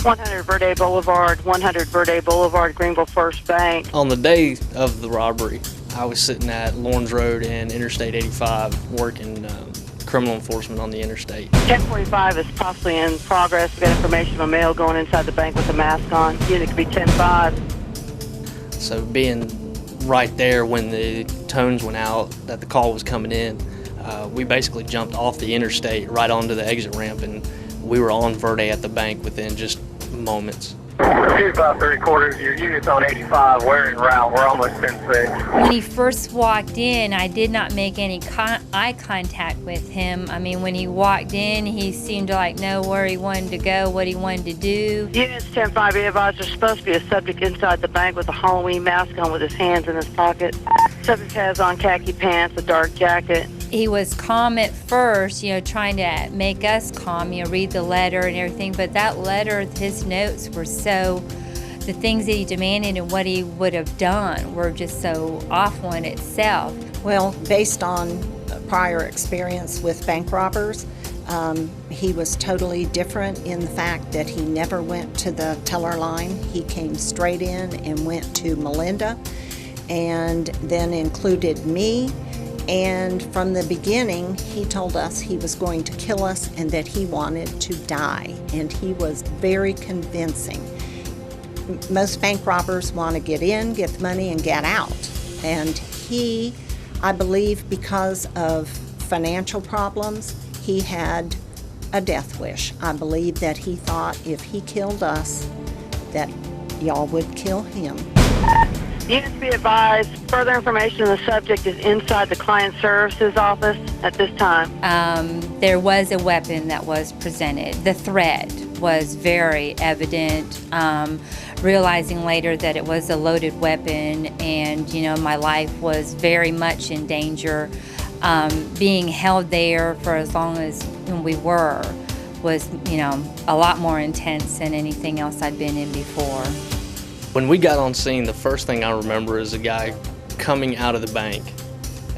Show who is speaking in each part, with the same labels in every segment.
Speaker 1: 100 Verde Boulevard, 100 Verde Boulevard, Greenville First Bank.
Speaker 2: On the day of the robbery, I was sitting at Lawrence Road and Interstate 85 working criminal enforcement on the interstate.
Speaker 1: 1045 is possibly in progress. We got information of a male going inside the bank with a mask on. Unit could be 10-5.
Speaker 2: So being right there when the tones went out that the call was coming in, we basically jumped off the interstate right onto the exit ramp, and we were on Verde at the bank within just moments.
Speaker 3: 25 3/4, your unit's on 85, we're en route, we're almost 10-6.
Speaker 4: When he first walked in, I did not make any eye contact with him. I mean, when he walked in, he seemed to know where he wanted to go, what he wanted to do.
Speaker 1: Units 10-5, be advised there's supposed to be a subject inside the bank with a Halloween mask on with his hands in his pocket. Subject has on khaki pants, a dark jacket.
Speaker 4: He was calm at first, trying to make us calm, read the letter and everything, but that letter, his notes were the things that he demanded and what he would have done were just so awful in itself.
Speaker 5: Well, based on prior experience with bank robbers, he was totally different in the fact that he never went to the teller line. He came straight in and went to Melinda and then included me. And from the beginning, he told us he was going to kill us and that he wanted to die. And he was very convincing. Most bank robbers want to get in, get the money, and get out. And he, I believe because of financial problems, he had a death wish. I believe that he thought if he killed us, that y'all would kill him.
Speaker 1: Units be advised, further information on the subject is inside the client services office at this time.
Speaker 4: There was a weapon that was presented. The threat was very evident. Realizing later that it was a loaded weapon and, my life was very much in danger. Being held there for as long as we were was, a lot more intense than anything else I'd been in before.
Speaker 2: When we got on scene, the first thing I remember is a guy coming out of the bank,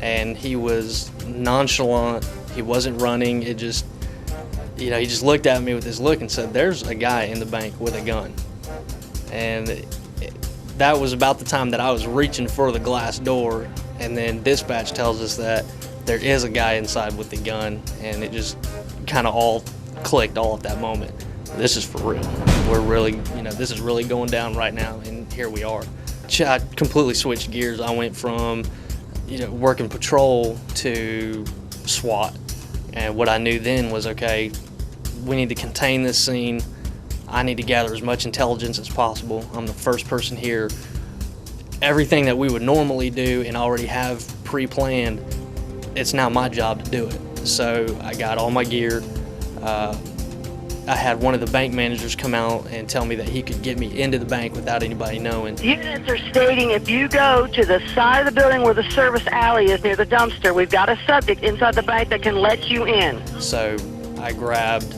Speaker 2: and he was nonchalant. He wasn't running. It just, he just looked at me with this look and said, "There's a guy in the bank with a gun." And that was about the time that I was reaching for the glass door, and then dispatch tells us that there is a guy inside with the gun, and it just kind of all clicked all at that moment. This is for real. We're really, this is really going down right now, and here we are. I completely switched gears. I went from, working patrol to SWAT. And what I knew then was, okay, we need to contain this scene. I need to gather as much intelligence as possible. I'm the first person here. Everything that we would normally do and already have pre-planned, it's now my job to do it. So I got all my gear. I had one of the bank managers come out and tell me that he could get me into the bank without anybody knowing.
Speaker 1: Units are stating if you go to the side of the building where the service alley is near the dumpster, we've got a subject inside the bank that can let you in.
Speaker 2: So I grabbed,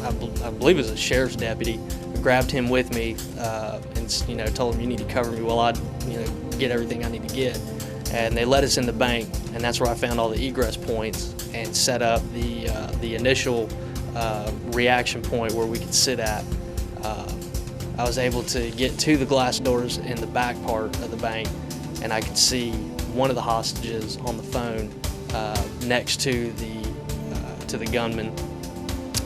Speaker 2: I believe it was a sheriff's deputy, I grabbed him with me and told him, "You need to cover me while I get everything I need to get." And they let us in the bank, and that's where I found all the egress points and set up the initial reaction point where we could sit at. I was able to get to the glass doors in the back part of the bank, and I could see one of the hostages on the phone next to the gunman.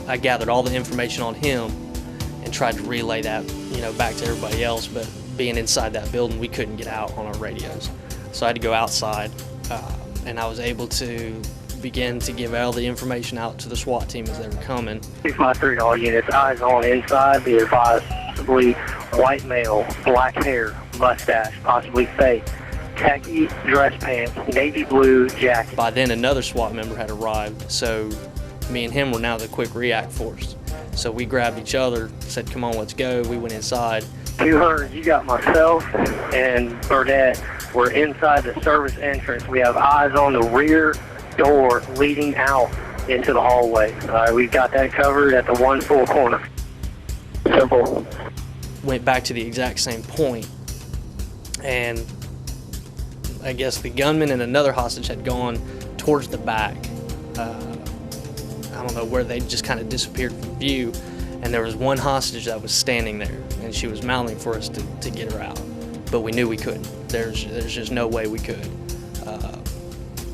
Speaker 2: I gathered all the information on him and tried to relay that back to everybody else, but being inside that building, we couldn't get out on our radios. So I had to go outside, and I was able to begin to give all the information out to the SWAT team as they were coming.
Speaker 3: 253 all units, eyes on inside, be advised, possibly white male, black hair, mustache, possibly fake, khaki dress pants, navy blue jacket.
Speaker 2: By then another SWAT member had arrived, so me and him were now the quick react force. So we grabbed each other, said, "Come on, let's go." We went inside.
Speaker 3: 200, you got myself and Burnett. We're inside the service entrance. We have eyes on the rear door leading out into the hallway. We've got that covered at the one full corner. Simple.
Speaker 2: Went back to the exact same point, and I guess the gunman and another hostage had gone towards the back. I don't know where they just kind of disappeared from view, and there was one hostage that was standing there, and she was mouthing for us to get her out, but we knew we couldn't. There's just no way we could.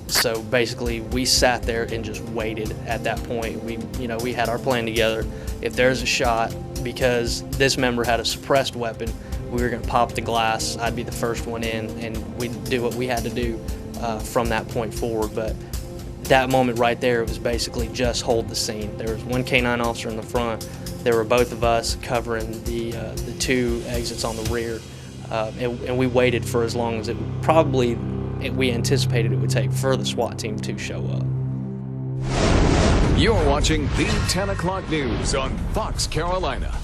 Speaker 2: So basically, we sat there and just waited. At that point, we had our plan together. If there's a shot, because this member had a suppressed weapon, we were going to pop the glass. I'd be the first one in, and we'd do what we had to do from that point forward. But that moment right there, it was basically just hold the scene. There was one K-9 officer in the front. There were both of us covering the two exits on the rear, and we waited for as long as we anticipated it would take for the SWAT team to show up.
Speaker 6: You're watching the 10 o'clock news on Fox Carolina.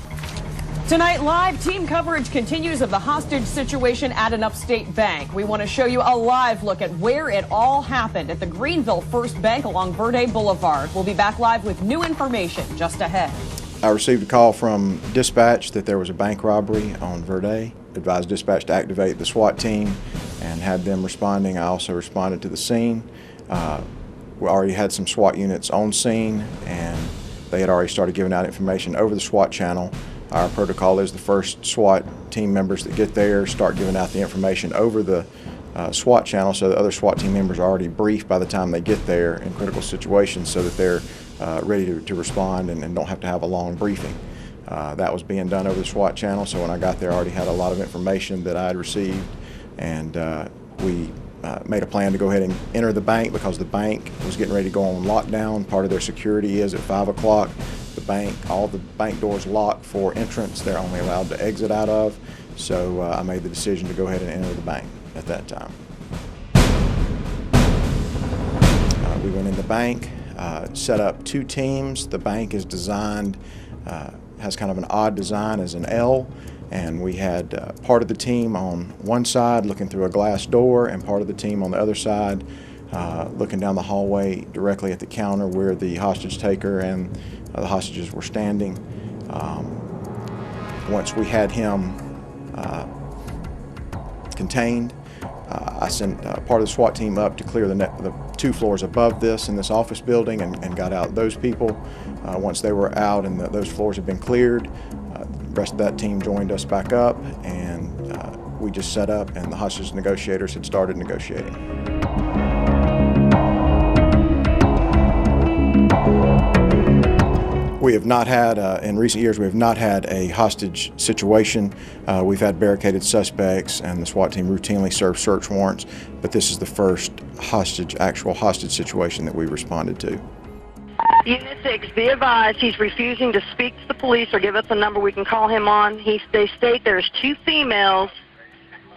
Speaker 7: Tonight, live team coverage continues of the hostage situation at an upstate bank. We want to show you a live look at where it all happened at the Greenville First Bank along Verde Boulevard. We'll be back live with new information just ahead.
Speaker 8: I received a call from dispatch that there was a bank robbery on Verde. Advised dispatch to activate the SWAT team and had them responding. I also responded to the scene. We already had some SWAT units on scene, and they had already started giving out information over the SWAT channel. Our protocol is the first SWAT team members that get there start giving out the information over the SWAT channel, so the other SWAT team members are already briefed by the time they get there in critical situations, so that they're ready to respond and don't have to have a long briefing. That was being done over the SWAT channel, so when I got there I already had a lot of information that I had received, and we made a plan to go ahead and enter the bank because the bank was getting ready to go on lockdown. Part of their security is at 5 o'clock. The bank, all the bank doors locked for entrance. They're only allowed to exit out of. So I made the decision to go ahead and enter the bank at that time. We went in the bank, set up two teams. The bank is designed, has kind of an odd design as an L, and we had part of the team on one side looking through a glass door and part of the team on the other side looking down the hallway directly at the counter where the hostage taker and the hostages were standing. Once we had him contained, I sent part of the SWAT team up to clear the 2 floors above this in this office building and got out those people. Once they were out and those floors had been cleared, the rest of that team joined us back up, and we just set up, and the hostage negotiators had started negotiating. We have not had, in recent years, we have not had a hostage situation. We've had barricaded suspects, and the SWAT team routinely serves search warrants, but this is the first actual hostage situation that we responded to.
Speaker 1: Unit 6, be advised, he's refusing to speak to the police or give us a number we can call him on. They state there's 2 females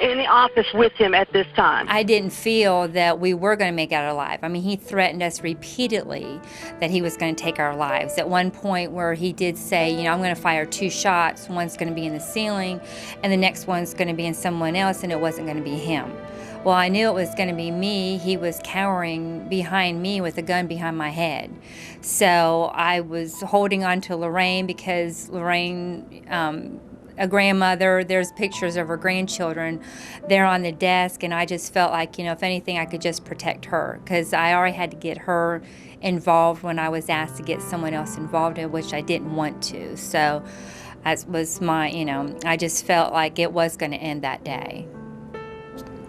Speaker 1: in the office with him at this time.
Speaker 4: I didn't feel that we were going to make it out alive. I mean, he threatened us repeatedly that he was going to take our lives. At one point where he did say, I'm going to fire 2 shots. One's going to be in the ceiling, and the next one's going to be in someone else, and it wasn't going to be him. Well, I knew it was going to be me. He was cowering behind me with a gun behind my head. So I was holding on to Lorraine because Lorraine, a grandmother, there's pictures of her grandchildren there on the desk, and I just felt like, if anything, I could just protect her, because I already had to get her involved when I was asked to get someone else involved in, which I didn't want to. So that was my, I just felt like it was going to end that day.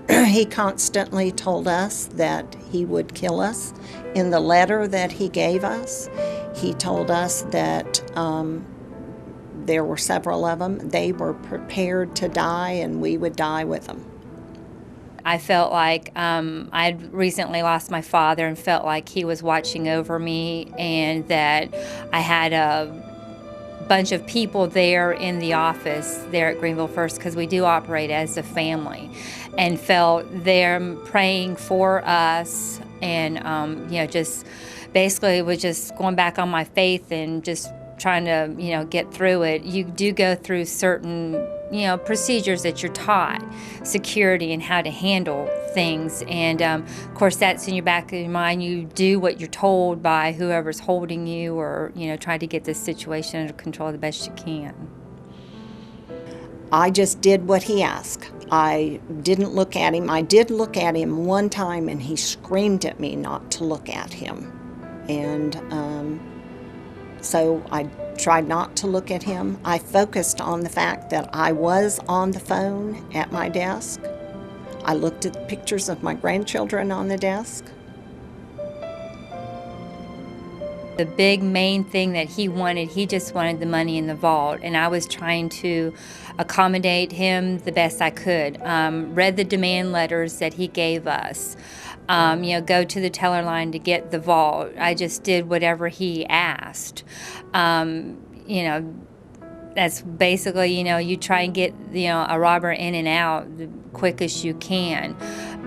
Speaker 5: He constantly told us that he would kill us. In the letter that he gave us, he told us that there were several of them. They were prepared to die, and we would die with them.
Speaker 4: I felt like I'd recently lost my father and felt like he was watching over me, and that I had a bunch of people there in the office there at Greenville First, because we do operate as a family, and felt them praying for us, and just basically was just going back on my faith and just trying to get through it. You do go through certain procedures that you're taught, security and how to handle things, and of course that's in your back of your mind. You do what you're told by whoever's holding you, or try to get this situation under control the best you can.
Speaker 5: I just did what he asked. I didn't look at him. I did look at him one time, and he screamed at me not to look at him, and So I tried not to look at him. I focused on the fact that I was on the phone at my desk. I looked at pictures of my grandchildren on the desk.
Speaker 4: The big main thing that he just wanted the money in the vault, and I was trying to accommodate him the best I could. Read the demand letters that he gave us. Go to the teller line to get the vault. I just did whatever he asked. That's basically, you try and get, a robber in and out the quickest you can.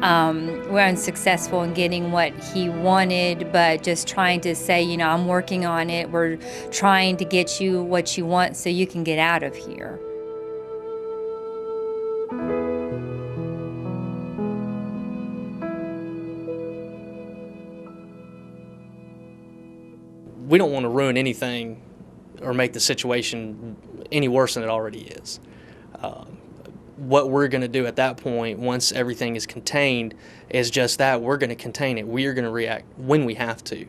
Speaker 4: We're unsuccessful in getting what he wanted, but just trying to say, I'm working on it. We're trying to get you what you want so you can get out of here.
Speaker 2: We don't want to ruin anything or make the situation any worse than it already is. What we're going to do at that point, once everything is contained, is just that. We're going to contain it. We are going to react when we have to.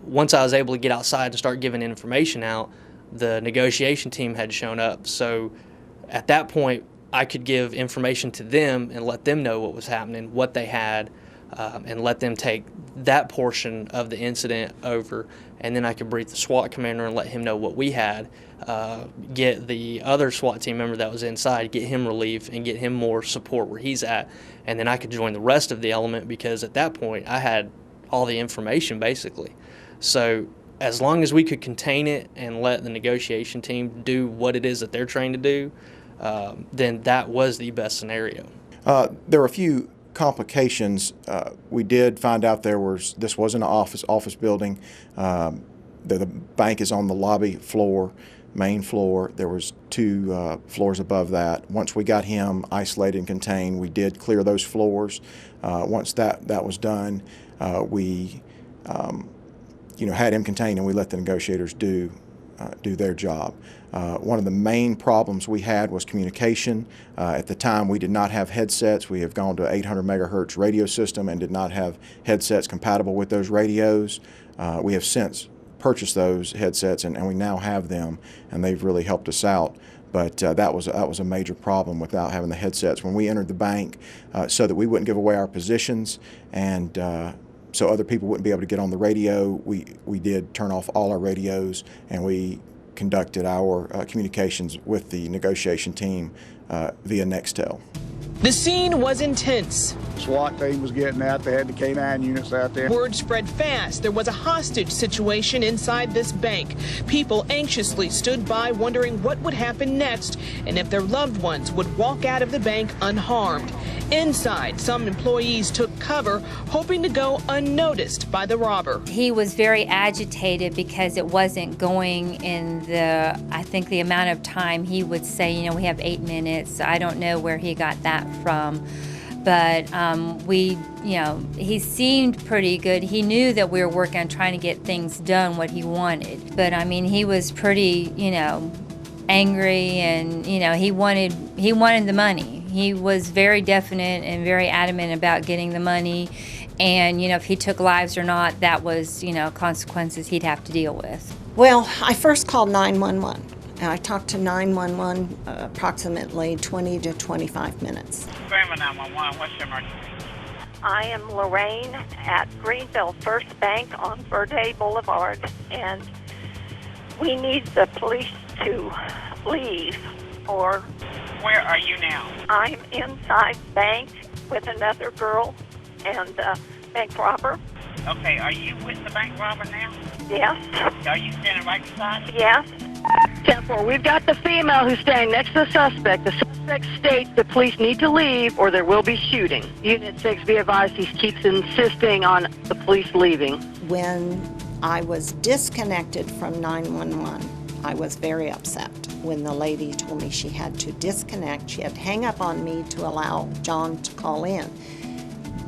Speaker 2: Once I was able to get outside and start giving information out, the negotiation team had shown up. So at that point, I could give information to them and let them know what was happening, what they had, and let them take that portion of the incident over, and then I could brief the SWAT commander and let him know what we had, get the other SWAT team member that was inside, get him relief and get him more support where he's at, and then I could join the rest of the element, because at that point I had all the information basically. So as long as we could contain it and let the negotiation team do what it is that they're trained to do, then that was the best scenario.
Speaker 8: There were a few complications. We did find out this was an office building. The bank is on the lobby floor, main floor. There was 2 floors above that. Once we got him isolated and contained, we did clear those floors. Once that was done, we had him contained, and we let the negotiators do their job. One of the main problems we had was communication. At the time, we did not have headsets. We have gone to 800 megahertz radio system and did not have headsets compatible with those radios. We have since purchased those headsets, and we now have them, and they've really helped us out. But that was a major problem without having the headsets. When we entered the bank, so that we wouldn't give away our positions, and so other people wouldn't be able to get on the radio, we did turn off all our radios, and we conducted our communications with the negotiation team via Nextel.
Speaker 9: The scene was intense.
Speaker 10: SWAT team was getting out. They had the K-9 units out there.
Speaker 9: Word spread fast. There was a hostage situation inside this bank. People anxiously stood by wondering what would happen next and if their loved ones would walk out of the bank unharmed. Inside, some employees took cover, hoping to go unnoticed by the robber.
Speaker 4: He was very agitated because it wasn't going in I think the amount of time he would say, we have 8 minutes. I don't know where he got that from. But he seemed pretty good. He knew that we were working on trying to get things done, what he wanted. But he was pretty, angry, and he wanted the money. He was very definite and very adamant about getting the money, and if he took lives or not, that was consequences he'd have to deal with.
Speaker 5: Well, I first called 911. I talked to 911 approximately 20 to 25 minutes.
Speaker 11: Greenville 911, what's your emergency?
Speaker 12: I am Lorraine at Greenville First Bank on Verde Boulevard, and we need the police to leave. Or
Speaker 11: where are you now?
Speaker 12: I'm inside bank with another girl and bank robber.
Speaker 11: Okay, are you with the bank robber now?
Speaker 12: Yes.
Speaker 11: Are you standing right beside him?
Speaker 12: Yes.
Speaker 1: 10-4, we've got the female who's standing next to the suspect. The suspect states the police need to leave or there will be shooting. Unit 6, be advised, he keeps insisting on the police leaving.
Speaker 5: When I was disconnected from 911, I was very upset when the lady told me she had to disconnect. She had to hang up on me to allow John to call in.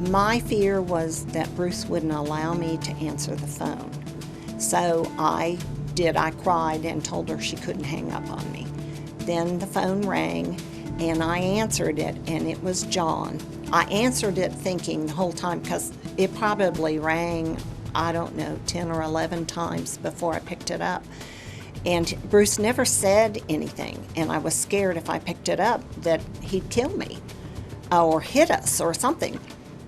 Speaker 5: My fear was that Bruce wouldn't allow me to answer the phone. So I cried and told her she couldn't hang up on me. Then the phone rang and I answered it, and it was John. I answered it thinking the whole time, because it probably rang I don't know, 10 or 11 times before I picked it up. And Bruce never said anything, and I was scared if I picked it up that he'd kill me or hit us or something.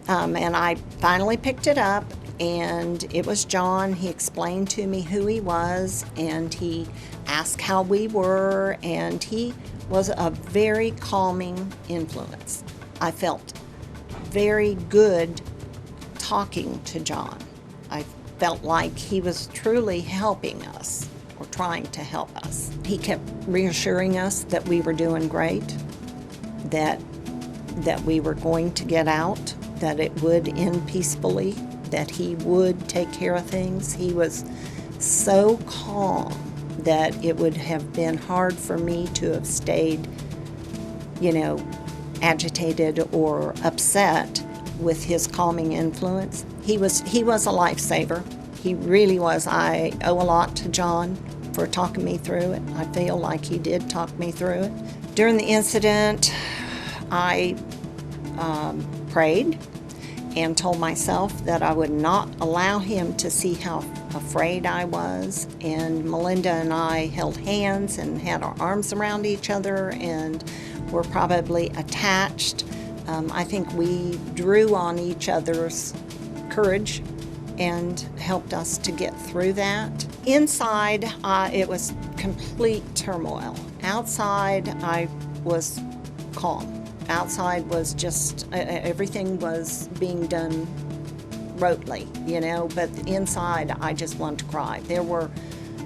Speaker 5: And I finally picked it up, and it was John. He explained to me who he was, and he asked how we were, and he was a very calming influence. I felt very good talking to John. I felt like he was truly helping us, or trying to help us. He kept reassuring us that we were doing great, that we were going to get out, that it would end peacefully, that he would take care of things. He was so calm that it would have been hard for me to have stayed, agitated or upset with his calming influence. He was a lifesaver. He really was. I owe a lot to John for talking me through it. I feel like he did talk me through it. During the incident, I prayed and told myself that I would not allow him to see how afraid I was. And Melinda and I held hands and had our arms around each other and were probably attached. I think we drew on each other's courage and helped us to get through that. Inside, it was complete turmoil. Outside, I was calm. Outside was just, everything was being done rotely, but inside, I just wanted to cry. There were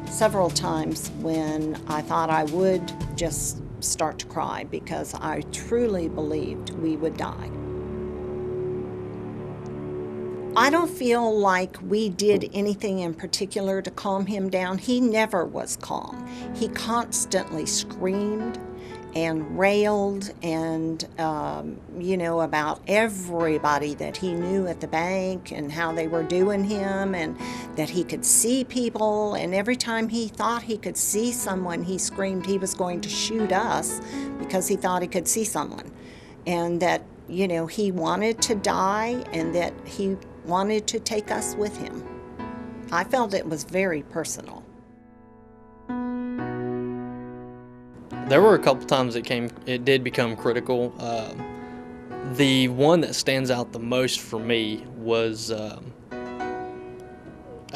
Speaker 5: several times when I thought I would just start to cry because I truly believed we would die. I don't feel like we did anything in particular to calm him down. He never was calm. He constantly screamed and railed and, about everybody that he knew at the bank and how they were doing him and that he could see people. And every time he thought he could see someone, he screamed he was going to shoot us because he thought he could see someone. And that, he wanted to die and that he wanted to take us with him. I felt it was very personal.
Speaker 2: There were a couple times it did become critical. The one that stands out the most for me was, I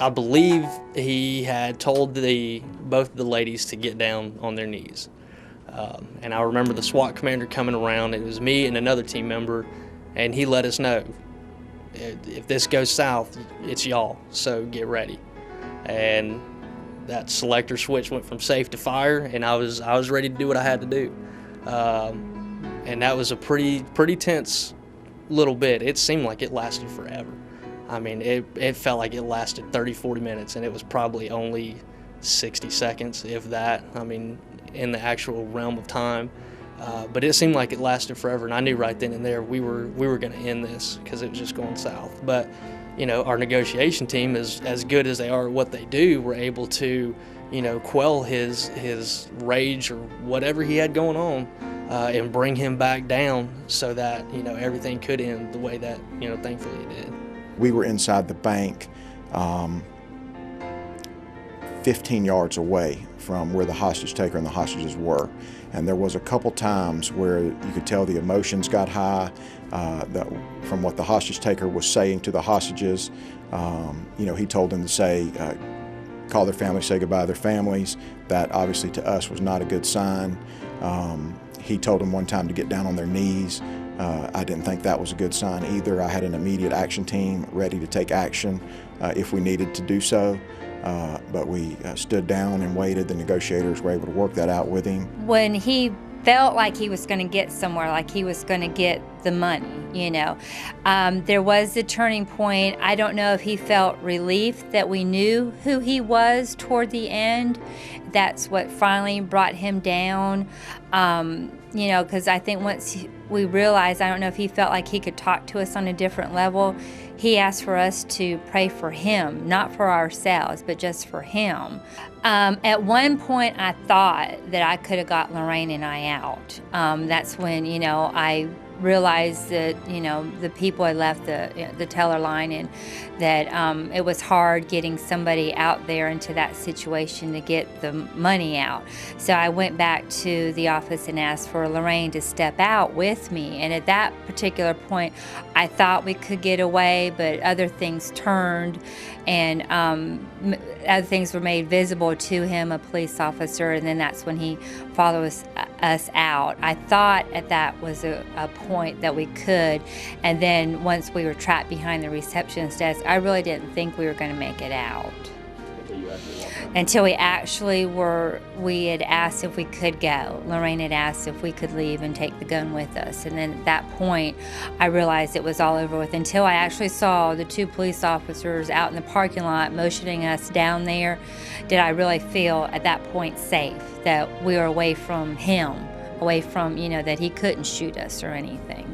Speaker 2: believe he had told both the ladies to get down on their knees. And I remember the SWAT commander coming around. It was me and another team member, and he let us know, if this goes south, it's y'all, so get ready. And that selector switch went from safe to fire, and I was ready to do what I had to do. And that was a pretty tense little bit. It seemed like it lasted forever. I mean, it felt like it lasted 30, 40 minutes, and it was probably only 60 seconds, if that. I mean, in the actual realm of time. But it seemed like it lasted forever, and I knew right then and there we were going to end this because it was just going south. But our negotiation team, is as good as they are at what they do, were able to, quell his rage or whatever he had going on, and bring him back down so that everything could end the way that thankfully it did.
Speaker 8: We were inside the bank, 15 yards away from where the hostage taker and the hostages were. And there was a couple times where you could tell the emotions got high from what the hostage taker was saying to the hostages. He told them to say, call their families, say goodbye to their families. That obviously to us was not a good sign. He told them one time to get down on their knees. I didn't think that was a good sign either. I had an immediate action team ready to take action if we needed to do so. But we stood down and waited. The negotiators were able to work that out with him.
Speaker 4: When he felt like he was going to get somewhere, like he was going to get the money, there was a turning point. I don't know if he felt relief that we knew who he was toward the end. That's what finally brought him down, because I think once we realized, I don't know if he felt like he could talk to us on a different level. He asked for us to pray for him, not for ourselves, but just for him. At one point, I thought that I could have got Lorraine and I out. That's when, I realized that, you know, the people had left the teller line, and that it was hard getting somebody out there into that situation to get the money out. So I went back to the office and asked for Lorraine to step out with me. And at that particular point, I thought we could get away, but other things turned, and other things were made visible to him, a police officer, and then that's when he followed us out. I thought at that was a point that we could, and then once we were trapped behind the receptionist desk, I really didn't think we were going to make it out. Until we had asked if we could go. Lorraine had asked if we could leave and take the gun with us. And then at that point, I realized it was all over with. Until I actually saw the 2 police officers out in the parking lot motioning us down there, did I really feel at that point safe, that we were away from him, away from, you know, that he couldn't shoot us or anything.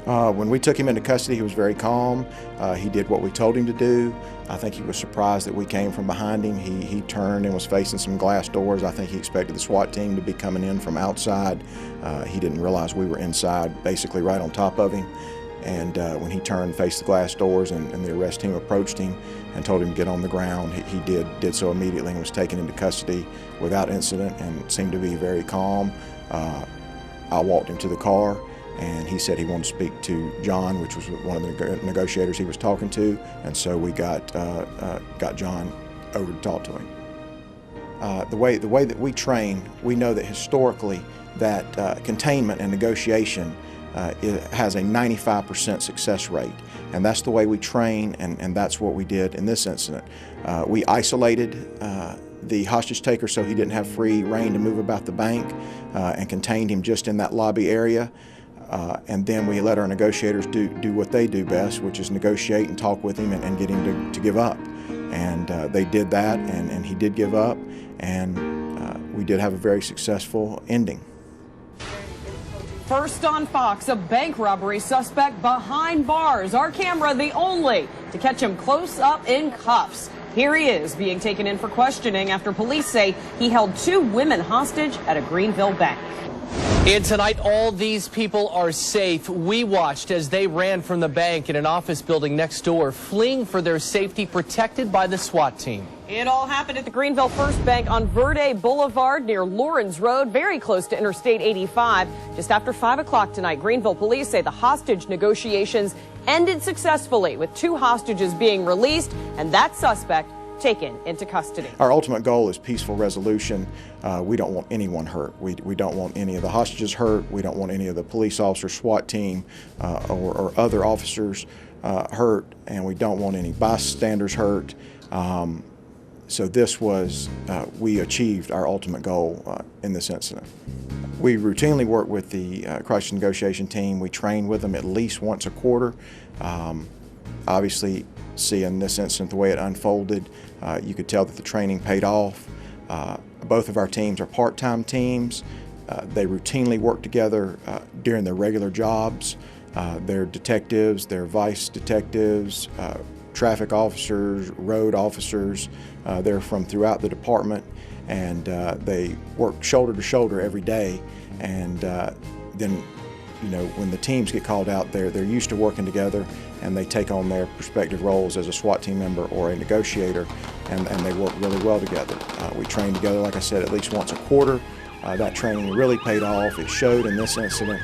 Speaker 8: When we took him into custody, he was very calm. He did what we told him to do. I think he was surprised that we came from behind him. He turned and was facing some glass doors. I think he expected the SWAT team to be coming in from outside. He didn't realize we were inside, basically right on top of him. And when he turned and faced the glass doors, and the arrest team approached him and told him to get on the ground, he did so immediately and was taken into custody without incident and seemed to be very calm. I walked him to the car, and he said he wanted to speak to John, which was one of the negotiators he was talking to, and so we got John over to talk to him. The way that we train, we know that historically that containment and negotiation it has a 95% success rate, and that's the way we train, and that's what we did in this incident. We isolated the hostage taker so he didn't have free reign to move about the bank, and contained him just in that lobby area. And then we let our negotiators do what they do best, which is negotiate and talk with him and get him to give up. And they did that, and he did give up, and we did have a very successful ending.
Speaker 7: First on Fox, a bank robbery suspect behind bars. Our camera, the only to catch him close up in cuffs. Here he is being taken in for questioning after police say he held 2 women hostage at a Greenville bank.
Speaker 13: And tonight, all these people are safe. We watched as they ran from the bank in an office building next door, fleeing for their safety, protected by the SWAT team.
Speaker 7: It all happened at the Greenville First Bank on Verde Boulevard near Lawrence Road, very close to Interstate 85. Just after 5 o'clock tonight, Greenville police say the hostage negotiations ended successfully, with 2 hostages being released and that suspect taken into custody.
Speaker 8: Our ultimate goal is peaceful resolution. We don't want anyone hurt. We don't want any of the hostages hurt. We don't want any of the police officers, SWAT team, or other officers hurt, and we don't want any bystanders hurt. So this was, we achieved our ultimate goal in this incident. We routinely work with the crisis negotiation team. We train with them at least once a quarter. Obviously, seeing this incident, the way it unfolded, you could tell that the training paid off. Both of our teams are part-time teams. They routinely work together during their regular jobs. They're detectives, they're vice detectives, traffic officers, road officers. They're from throughout the department, and they work shoulder to shoulder every day. And then, you know, when the teams get called out, they're used to working together, and they take on their respective roles as a SWAT team member or a negotiator, and they work really well together. We train together, like I said, at least once a quarter. That training really paid off. It showed in this incident.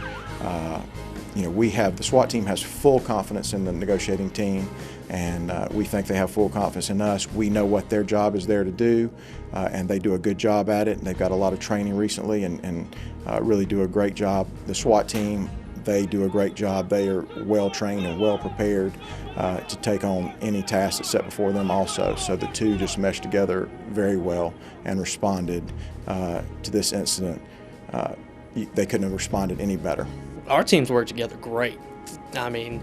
Speaker 8: You know, the SWAT team has full confidence in the negotiating team, and we think they have full confidence in us. We know what their job is there to do, and they do a good job at it. And they've got a lot of training recently, and really do a great job. The SWAT team, they do a great job. They are well trained and well prepared to take on any task that's set before them also. So the two just meshed together very well and responded to this incident. They couldn't have responded any better.
Speaker 2: Our teams work together great. I mean,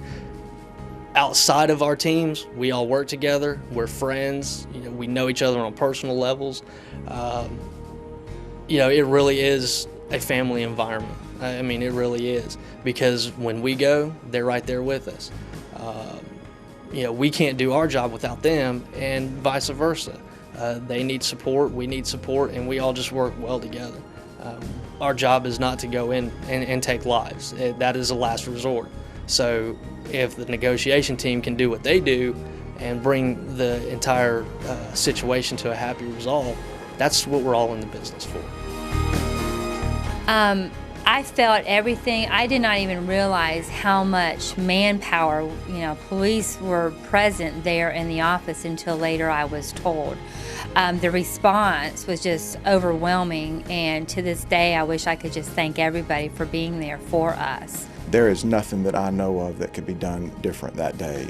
Speaker 2: outside of our teams, we all work together. We're friends. You know, we know each other on personal levels. You know, it really is a family environment. I mean, it really is, because when we go, they're right there with us. You know, we can't do our job without them, and vice versa. They need support, we need support, and we all just work well together. Our job is not to go in and take lives. That is a last resort. So if the negotiation team can do what they do and bring the entire situation to a happy resolve, that's what we're all in the business for.
Speaker 4: I felt everything. I did not even realize how much manpower, police were present there in the office until later I was told. The response was just overwhelming, and to this day I wish I could just thank everybody for being there for us.
Speaker 8: There is nothing that I know of that could be done different that day.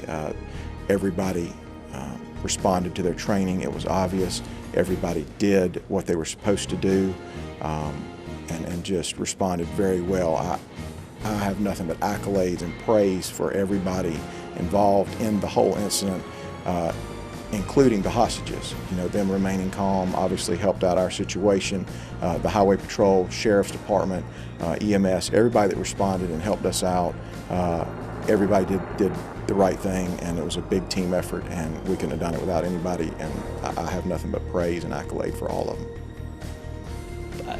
Speaker 8: Everybody responded to their training. It was obvious. Everybody did what they were supposed to do. And just responded very well. I have nothing but accolades and praise for everybody involved in the whole incident, including the hostages. Them remaining calm obviously helped out our situation. The Highway Patrol, Sheriff's Department, EMS, everybody that responded and helped us out, everybody did the right thing, and it was a big team effort, and we couldn't have done it without anybody, and I have nothing but praise and accolade for all of them.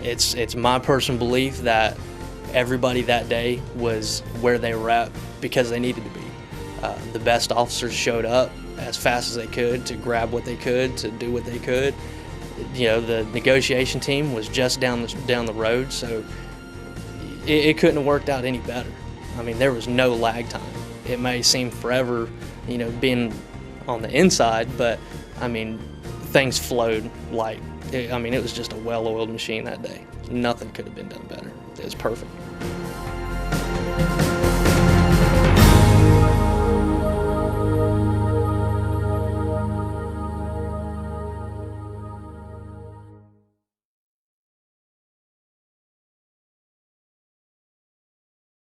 Speaker 2: It's my personal belief that everybody that day was where they were at because they needed to be. The best officers showed up as fast as they could to grab what they could, to do what they could. The negotiation team was just down the road, so it couldn't have worked out any better. I mean, there was no lag time. It may seem forever, being on the inside, but I mean, things flowed like. It was just a well-oiled machine that day. Nothing could have been done better. It was perfect.